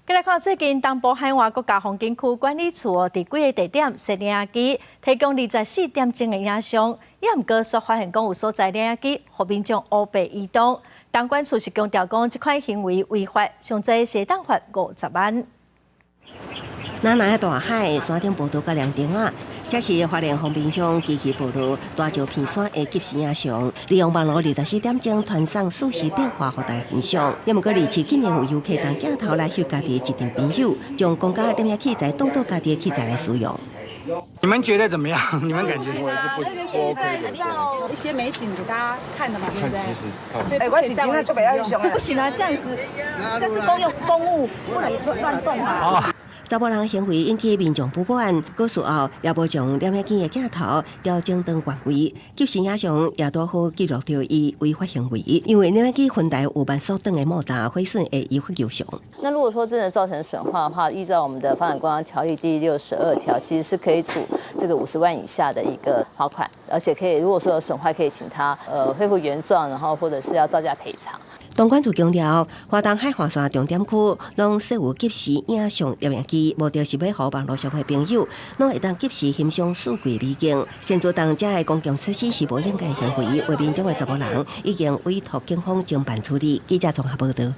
再来看最近东部海外国家风景区管理处伫几个地点设摄影机，提供24点钟的影像。也毋过，所发现讲有所在摄影机互民众乌白移动。东管处是强调讲，这款行为违法，上最是当罚50万。南南的大海，山顶步道甲亮灯啊，这是花莲丰滨乡基奇步道大石片山的及时影像，利用网络24点钟传送瞬时变化互大家欣赏。也毋过，二次竟然有游客当镜头来翕家己的一群朋友，将公家摄影器材当作家己的器材来使用。你们觉得怎么样？你们感觉？我也是不 OK 的。照一些美景给大家看的嘛，对不对？我是今天就不要用不行啊，这样子，这是公务，不能乱动啊。查某人行为引起民众不满，过事后也无将摄影机的镜头调整当原位，及时影像也多好记录到伊违法行为，因为摄影机分台有慢速等的莫大毁损会依法求偿。那如果说真的造成损坏的话，依照我们的《发展观光条例》第62条，其实是可以处这个50万以下的一个罚款，而且可以如果说有损坏，可以请他恢复原状，然后或者是要照价赔偿。东管处强调，花东海华山重点区拢设有及时影像摄影机，目的是要互网络上的朋友，拢会当及时欣赏四季美景。先做当这的公共设施是无应该行为，为民众的查某人已经委托警方侦办处理。记者综合报道。